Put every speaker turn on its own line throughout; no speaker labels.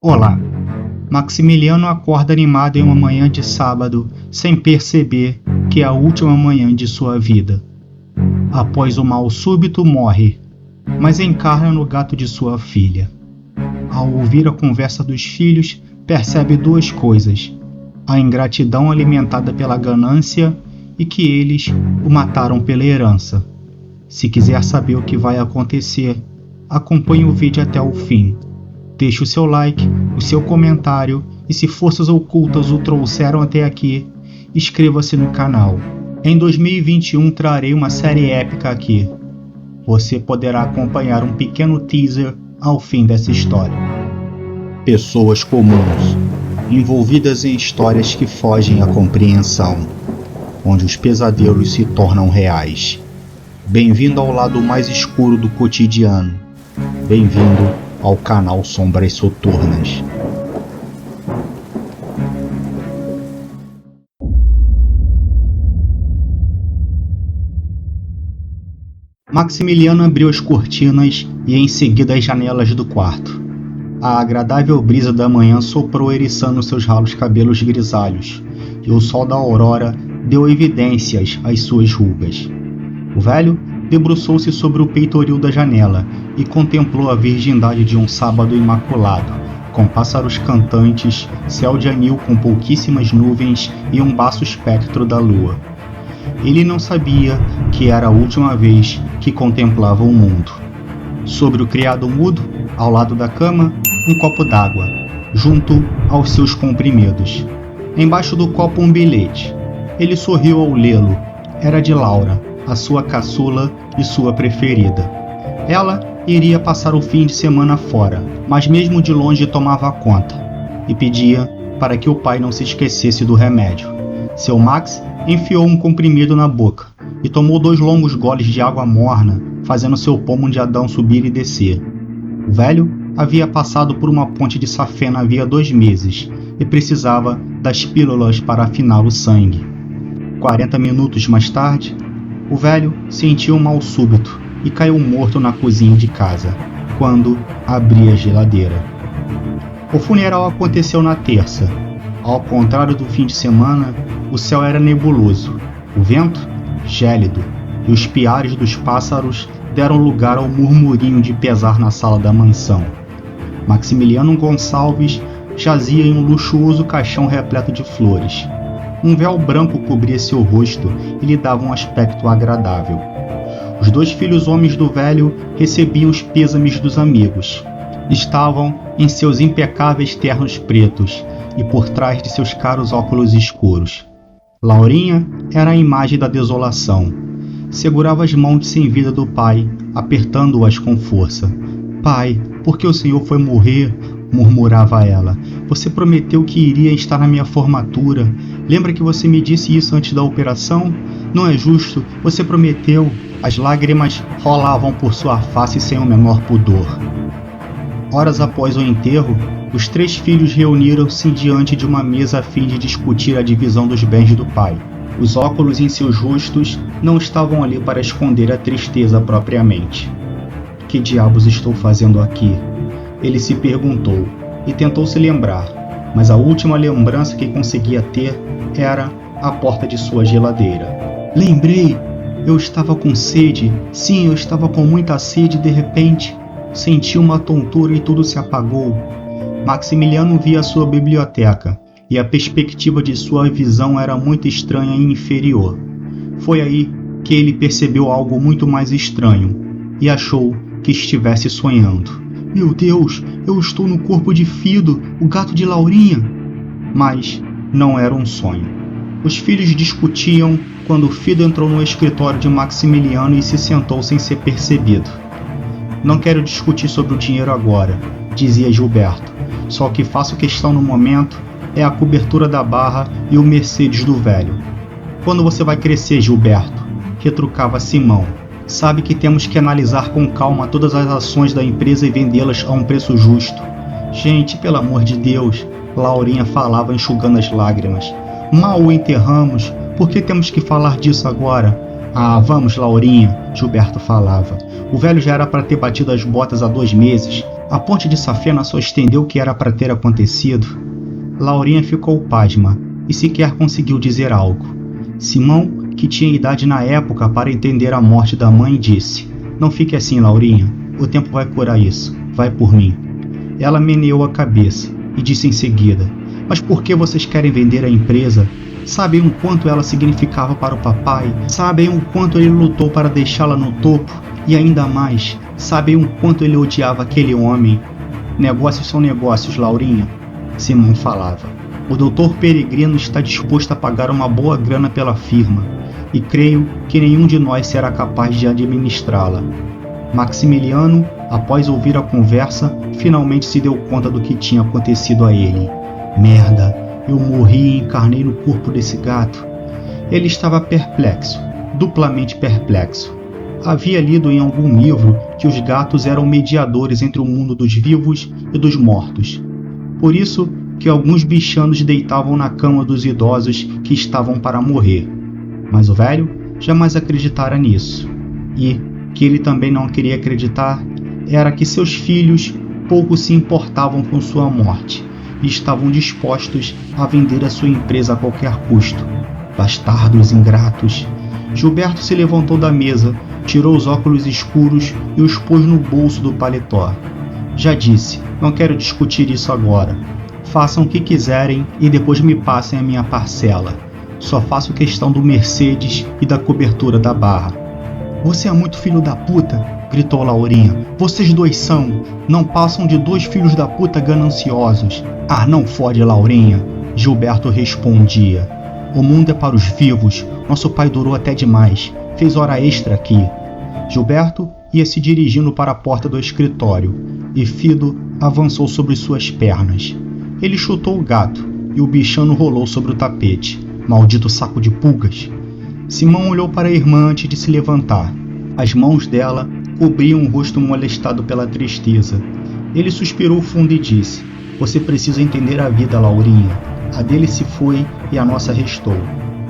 Olá! Maximiliano acorda animado em uma manhã de sábado, sem perceber que é a última manhã de sua vida. Após o mal súbito, morre, mas encarna no gato de sua filha. Ao ouvir a conversa dos filhos, percebe duas coisas: a ingratidão alimentada pela ganância e que eles o mataram pela herança. Se quiser saber o que vai acontecer, acompanhe o vídeo até o fim. Deixe o seu like, o seu comentário e, se forças ocultas o trouxeram até aqui, inscreva-se no canal. Em 2021 trarei uma série épica aqui. Você poderá acompanhar um pequeno teaser ao fim dessa história. Pessoas comuns, envolvidas em histórias que fogem à compreensão, onde os pesadelos se tornam reais. Bem-vindo ao lado mais escuro do cotidiano. Bem-vindo ao canal Sombras Soturnas. Maximiliano abriu as cortinas e em seguida as janelas do quarto. A agradável brisa da manhã soprou eriçando seus ralos cabelos grisalhos, e o sol da aurora deu evidências às suas rugas. O velho debruçou-se sobre o peitoril da janela e contemplou a virgindade de um sábado imaculado, com pássaros cantantes, céu de anil com pouquíssimas nuvens e um baço espectro da lua. Ele não sabia que era a última vez que contemplava o mundo. Sobre o criado mudo, ao lado da cama, um copo d'água, junto aos seus comprimidos. Embaixo do copo um bilhete. Ele sorriu ao lê-lo. Era de Laura, a sua caçula e sua preferida. Ela iria passar o fim de semana fora, mas mesmo de longe tomava conta, e pedia para que o pai não se esquecesse do remédio. Seu Max enfiou um comprimido na boca e tomou 2 longos goles de água morna, fazendo seu pomo de Adão subir e descer. O velho havia passado por uma ponte de safena havia 2 meses e precisava das pílulas para afinar o sangue. 40 minutos mais tarde, o velho sentiu um mal súbito e caiu morto na cozinha de casa, quando abria a geladeira. O funeral aconteceu na terça. Ao contrário do fim de semana, o céu era nebuloso, o vento gélido, e os piares dos pássaros deram lugar ao murmurinho de pesar na sala da mansão. Maximiliano Gonçalves jazia em um luxuoso caixão repleto de flores. Um véu branco cobria seu rosto e lhe dava um aspecto agradável. Os 2 filhos homens do velho recebiam os pêsames dos amigos. Estavam em seus impecáveis ternos pretos e por trás de seus caros óculos escuros. Laurinha era a imagem da desolação. Segurava as mãos sem vida do pai, apertando-as com força. "Pai, por que o senhor foi morrer?" murmurava ela. "Você prometeu que iria estar na minha formatura. Lembra que você me disse isso antes da operação? Não é justo, você prometeu." As lágrimas rolavam por sua face sem o menor pudor. Horas após o enterro, os 3 filhos reuniram-se diante de uma mesa a fim de discutir a divisão dos bens do pai. Os óculos em seus rostos não estavam ali para esconder a tristeza propriamente. "Que diabos estou fazendo aqui?" ele se perguntou e tentou se lembrar, mas a última lembrança que conseguia ter era a porta de sua geladeira. "Lembrei! Eu estava com sede. Sim, eu estava com muita sede e de repente senti uma tontura e tudo se apagou." Maximiliano via sua biblioteca e a perspectiva de sua visão era muito estranha e inferior. Foi aí que ele percebeu algo muito mais estranho e achou que estivesse sonhando. "Meu Deus, eu estou no corpo de Fido, o gato de Laurinha." Mas não era um sonho. Os filhos discutiam quando Fido entrou no escritório de Maximiliano e se sentou sem ser percebido. "Não quero discutir sobre o dinheiro agora", dizia Gilberto. "Só o que faço questão no momento é a cobertura da barra e o Mercedes do velho." "Quando você vai crescer, Gilberto?" retrucava Simão. "Sabe que temos que analisar com calma todas as ações da empresa e vendê-las a um preço justo." "Gente, pelo amor de Deus", Laurinha falava enxugando as lágrimas. "Mal o enterramos, por que temos que falar disso agora?" "Ah, vamos, Laurinha", Gilberto falava. "O velho já era para ter batido as botas há 2 meses. A ponte de Safena só estendeu o que era para ter acontecido. Laurinha ficou pasma e sequer conseguiu dizer algo. Simão, que tinha idade na época para entender a morte da mãe, disse: "Não fique assim, Laurinha. O tempo vai curar isso. Vai por mim." Ela meneou a cabeça e disse em seguida: "Mas por que vocês querem vender a empresa? Sabem o quanto ela significava para o papai? Sabem o quanto ele lutou para deixá-la no topo? E ainda mais, sabem o quanto ele odiava aquele homem? Negócios são negócios, Laurinha." Simão falava. "O Dr. Peregrino está disposto a pagar uma boa grana pela firma, e creio que nenhum de nós será capaz de administrá-la." Maximiliano, após ouvir a conversa, finalmente se deu conta do que tinha acontecido a ele. "Merda, eu morri e encarnei no corpo desse gato." Ele estava perplexo, duplamente perplexo. Havia lido em algum livro que os gatos eram mediadores entre o mundo dos vivos e dos mortos. Por isso que alguns bichanos deitavam na cama dos idosos que estavam para morrer. Mas o velho jamais acreditara nisso. E que ele também não queria acreditar era que seus filhos pouco se importavam com sua morte e estavam dispostos a vender a sua empresa a qualquer custo. Bastardos ingratos. Gilberto se levantou da mesa, tirou os óculos escuros e os pôs no bolso do paletó. "Já disse, não quero discutir isso agora. Façam o que quiserem e depois me passem a minha parcela. Só faço questão do Mercedes e da cobertura da barra." "Você é muito filho da puta", gritou Laurinha. "Vocês dois são. Não passam de dois filhos da puta gananciosos." "Ah, não fode, Laurinha", Gilberto respondia. "O mundo é para os vivos. Nosso pai durou até demais. Fez hora extra aqui." Gilberto ia se dirigindo para a porta do escritório e Fido avançou sobre suas pernas. Ele chutou o gato e o bichano rolou sobre o tapete. Maldito saco de pulgas. Simão olhou para a irmã antes de se levantar. As mãos dela cobriam o rosto molestado pela tristeza. Ele suspirou fundo e disse: "Você precisa entender a vida, Laurinha. A dele se foi e a nossa restou.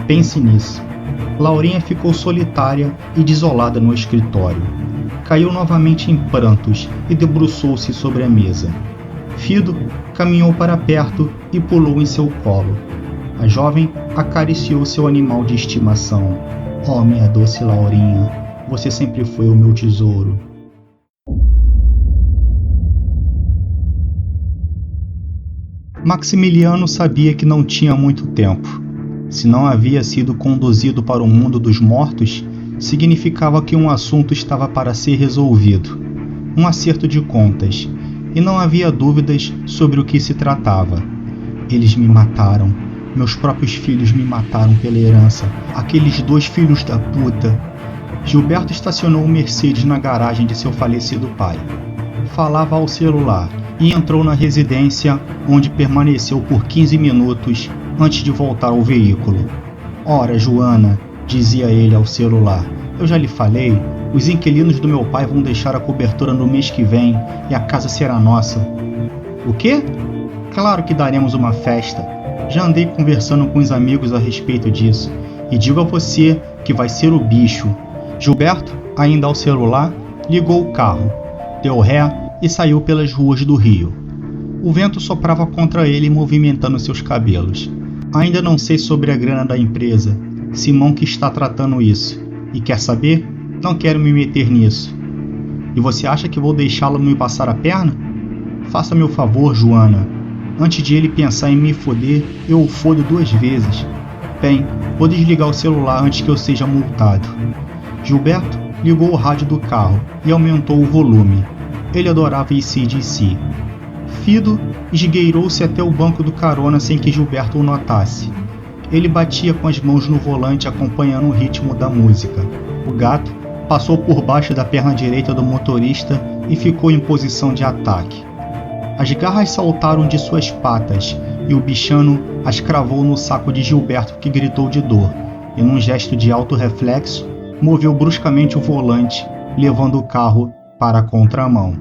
Pense nisso." Laurinha ficou solitária e desolada no escritório. Caiu novamente em prantos e debruçou-se sobre a mesa. Fido caminhou para perto e pulou em seu colo. A jovem acariciou seu animal de estimação. "Oh, minha doce Laurinha, você sempre foi o meu tesouro." Maximiliano sabia que não tinha muito tempo. Se não havia sido conduzido para o mundo dos mortos, significava que um assunto estava para ser resolvido. Um acerto de contas. E não havia dúvidas sobre o que se tratava. "Eles me mataram. Meus próprios filhos me mataram pela herança. Aqueles dois filhos da puta." Gilberto estacionou o Mercedes na garagem de seu falecido pai. Falava ao celular e entrou na residência, onde permaneceu por 15 minutos antes de voltar ao veículo. "Ora, Joana", dizia ele ao celular, "eu já lhe falei, os inquilinos do meu pai vão deixar a cobertura no mês que vem e a casa será nossa." "O quê?" "Claro que daremos uma festa. Já andei conversando com os amigos a respeito disso, e digo a você que vai ser o bicho." Gilberto, ainda ao celular, ligou o carro, deu ré e saiu pelas ruas do Rio. O vento soprava contra ele, movimentando seus cabelos. "Ainda não sei sobre a grana da empresa. Simão que está tratando isso. E quer saber? Não quero me meter nisso." "E você acha que vou deixá-lo me passar a perna?" "Faça-me o favor, Joana. Antes de ele pensar em me foder, eu o fodo 2 vezes. Bem, vou desligar o celular antes que eu seja multado." Gilberto ligou o rádio do carro e aumentou o volume. Ele adorava AC/DC. Fido esgueirou-se até o banco do carona sem que Gilberto o notasse. Ele batia com as mãos no volante acompanhando o ritmo da música. O gato passou por baixo da perna direita do motorista e ficou em posição de ataque. As garras saltaram de suas patas e o bichano as cravou no saco de Gilberto, que gritou de dor, e num gesto de alto reflexo, moveu bruscamente o volante, levando o carro para a contramão.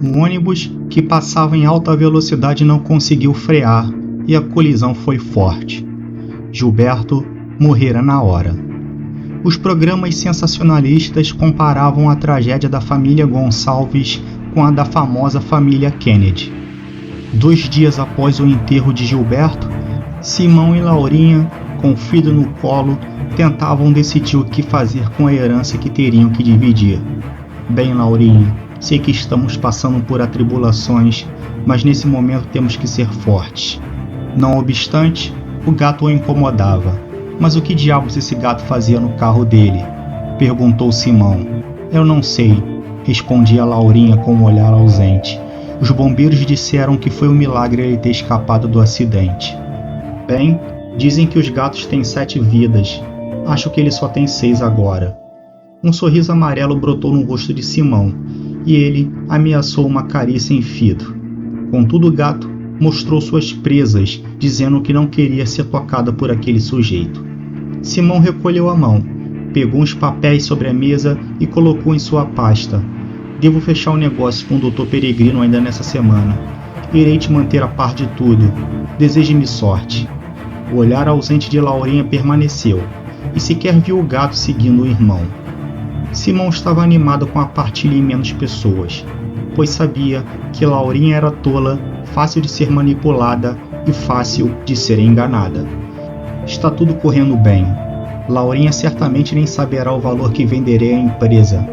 Um ônibus que passava em alta velocidade não conseguiu frear e a colisão foi forte. Gilberto morrera na hora. Os programas sensacionalistas comparavam a tragédia da família Gonçalves com a da famosa família Kennedy. 2 dias após o enterro de Gilberto, Simão e Laurinha, com o filho no colo, tentavam decidir o que fazer com a herança que teriam que dividir. Bem, Laurinha, sei que estamos passando por atribulações, mas nesse momento temos que ser fortes. Não obstante, o gato o incomodava. Mas o que diabos esse gato fazia no carro dele? Perguntou Simão. Eu não sei, respondia Laurinha com um olhar ausente. Os bombeiros disseram que foi um milagre ele ter escapado do acidente. Bem, dizem que os gatos têm 7 vidas. Acho que ele só tem 6 agora. Um sorriso amarelo brotou no rosto de Simão, e ele ameaçou uma carícia em fito. Contudo, o gato mostrou suas presas, dizendo que não queria ser tocado por aquele sujeito. Simão recolheu a mão, pegou uns papéis sobre a mesa e colocou em sua pasta. Devo fechar o negócio com o Dr. Peregrino ainda nessa semana. Irei te manter a par de tudo. Deseje-me sorte. O olhar ausente de Laurinha permaneceu, e sequer viu o gato seguindo o irmão. Simão estava animado com a partilha em menos pessoas, pois sabia que Laurinha era tola, fácil de ser manipulada e fácil de ser enganada. Está tudo correndo bem. Laurinha certamente nem saberá o valor que venderei à empresa.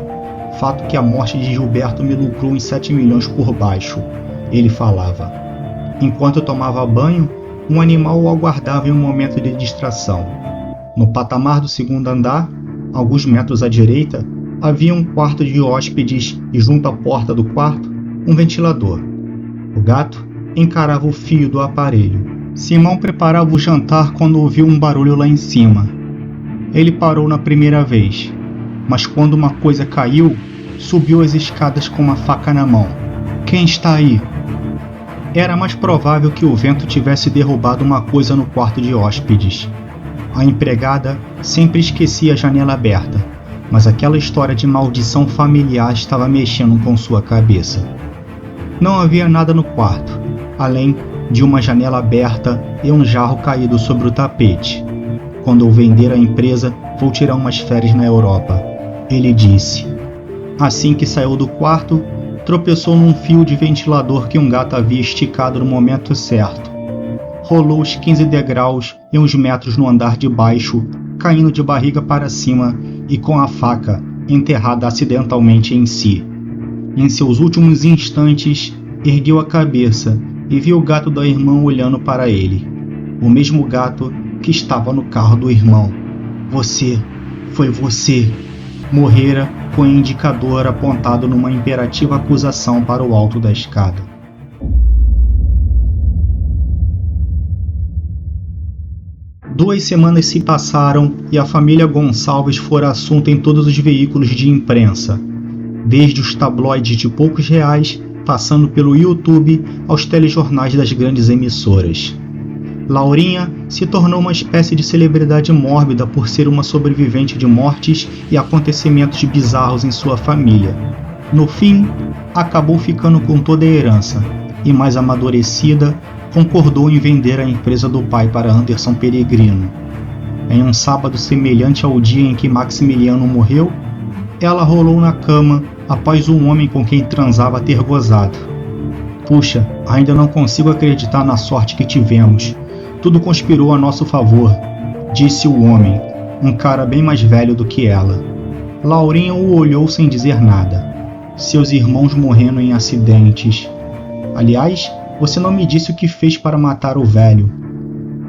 Fato que a morte de Gilberto me lucrou em 7 milhões por baixo, ele falava. Enquanto eu tomava banho, um animal o aguardava em um momento de distração. No patamar do 2º andar, alguns metros à direita, havia um quarto de hóspedes e junto à porta do quarto, um ventilador. O gato encarava o fio do aparelho. Simão preparava o jantar quando ouviu um barulho lá em cima. Ele parou na primeira vez, mas quando uma coisa caiu, subiu as escadas com uma faca na mão. Quem está aí? Era mais provável que o vento tivesse derrubado uma coisa no quarto de hóspedes. A empregada sempre esquecia a janela aberta, mas aquela história de maldição familiar estava mexendo com sua cabeça. Não havia nada no quarto, além de uma janela aberta e um jarro caído sobre o tapete. Quando eu vender a empresa, vou tirar umas férias na Europa, ele disse. Assim que saiu do quarto, tropeçou num fio de ventilador que um gato havia esticado no momento certo. Rolou os 15 degraus e uns metros no andar de baixo, caindo de barriga para cima e com a faca enterrada acidentalmente em si. Em seus últimos instantes, ergueu a cabeça e viu o gato da irmã olhando para ele. O mesmo gato que estava no carro do irmão. Foi você. Morrera com o indicador apontado numa imperativa acusação para o alto da escada. Duas semanas se passaram e a família Gonçalves fora assunto em todos os veículos de imprensa, desde os tabloides de poucos reais, passando pelo YouTube aos telejornais das grandes emissoras. Laurinha se tornou uma espécie de celebridade mórbida por ser uma sobrevivente de mortes e acontecimentos bizarros em sua família. No fim, acabou ficando com toda a herança e, mais amadurecida, concordou em vender a empresa do pai para Anderson Peregrino. Em um sábado semelhante ao dia em que Maximiliano morreu, ela rolou na cama após um homem com quem transava ter gozado. Puxa, ainda não consigo acreditar na sorte que tivemos. Tudo conspirou a nosso favor, disse o homem, um cara bem mais velho do que ela. Laurinha o olhou sem dizer nada. Seus irmãos morrendo em acidentes. Aliás, você não me disse o que fez para matar o velho.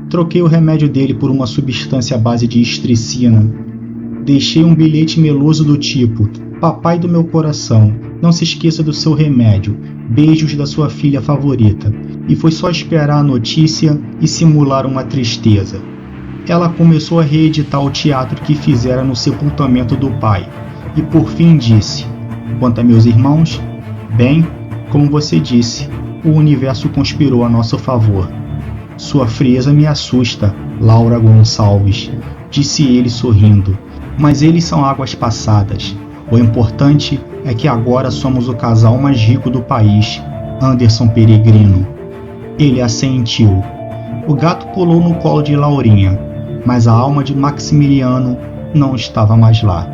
Troquei o remédio dele por uma substância à base de estricina. Deixei um bilhete meloso do tipo: papai do meu coração, não se esqueça do seu remédio. Beijos da sua filha favorita. E foi só esperar a notícia e simular uma tristeza. Ela começou a reeditar o teatro que fizera no sepultamento do pai. E por fim disse: quanto a meus irmãos, bem, como você disse, o universo conspirou a nosso favor. Sua frieza me assusta, Laura Gonçalves, disse ele sorrindo. Mas eles são águas passadas. O importante é que agora somos o casal mais rico do país, Anderson Peregrino. Ele assentiu. O gato pulou no colo de Laurinha, mas a alma de Maximiliano não estava mais lá.